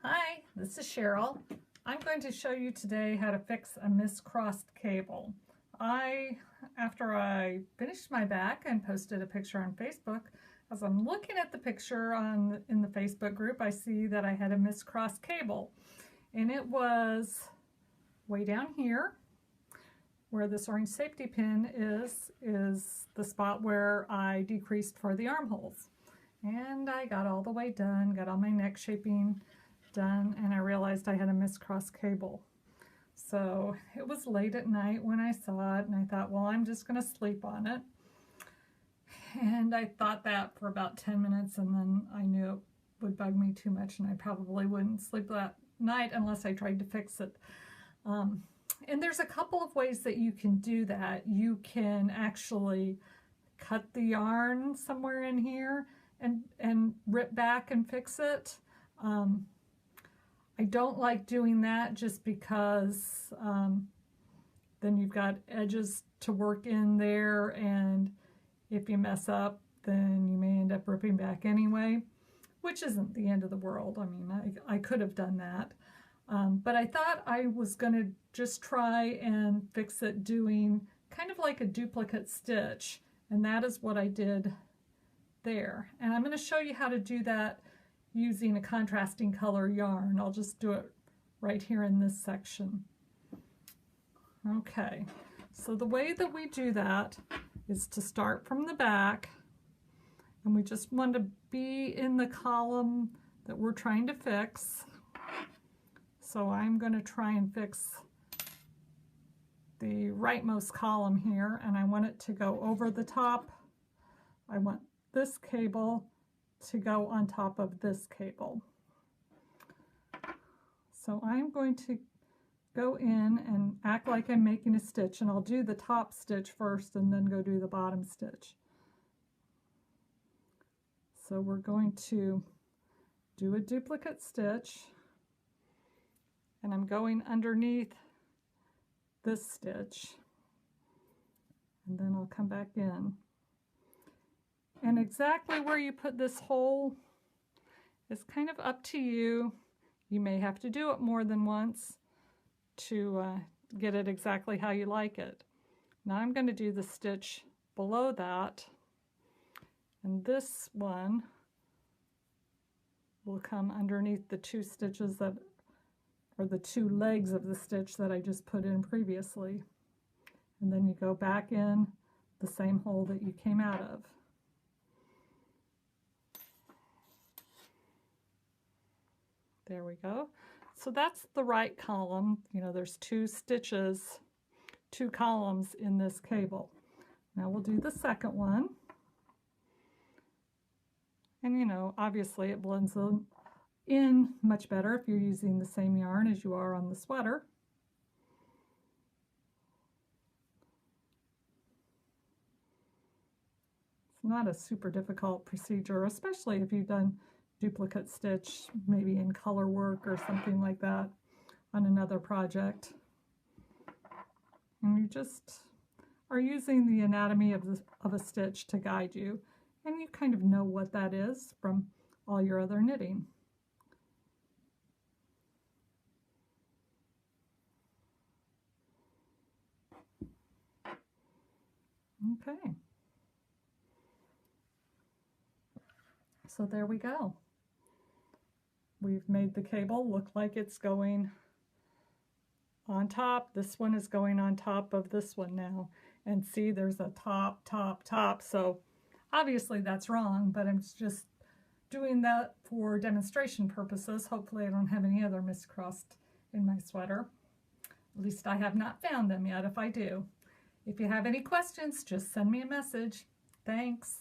Hi, this is Cheryl. I'm going to show you today how to fix a miscrossed cable. After I finished my back and posted a picture on Facebook, as I'm looking at the picture in the Facebook group, I see that I had a miscrossed cable. And it was way down here, where this orange safety pin is the spot where I decreased for the armholes. And I got all the way done, got all my neck shaping done, and I realized I had a miscrossed cable. So it was late at night when I saw it, and I thought, well, I'm just going to sleep on it. And I thought that for about 10 minutes, and then I knew it would bug me too much, and I probably wouldn't sleep that night unless I tried to fix it. And there's a couple of ways that you can do that. You can actually cut the yarn somewhere in here and rip back and fix it. I don't like doing that just because then you've got edges to work in there, and if you mess up, then you may end up ripping back anyway, which isn't the end of the world. I mean, I could have done that. But I thought I was going to just try and fix it doing kind of like a duplicate stitch, and that is what I did there. And I'm going to show you how to do that using a contrasting color yarn. I'll just do it right here in this section. Okay, so the way that we do that is to start from the back, and we just want to be in the column that we're trying to fix. So I'm going to try and fix the rightmost column here, and I want it to go over the top. I want this cable to go on top of this cable. So I'm going to go in and act like I'm making a stitch, and I'll do the top stitch first and then go do the bottom stitch. So we're going to do a duplicate stitch, and I'm going underneath this stitch, and then I'll come back in. And exactly where you put this hole is kind of up to you. You may have to do it more than once to get it exactly how you like it. Now I'm going to do the stitch below that, and this one will come underneath the two stitches that are the two legs of the stitch that I just put in previously. And then you go back in the same hole that you came out of. There we go. So that's the right column. You know, there's two stitches, two columns in this cable. Now we'll do the second one. And you know, obviously it blends in much better if you're using the same yarn as you are on the sweater. It's not a super difficult procedure, especially if you've done duplicate stitch, maybe in color work or something like that on another project. And you just are using the anatomy of a stitch to guide you, and you kind of know what that is from all your other knitting. Okay. So there we go. We've made the cable look like it's going on top. This one is going on top of this one now. And see, there's a top, top, top. So obviously that's wrong, but I'm just doing that for demonstration purposes. Hopefully I don't have any other miscrossed in my sweater. At least I have not found them yet. If I do. If you have any questions, just send me a message. Thanks.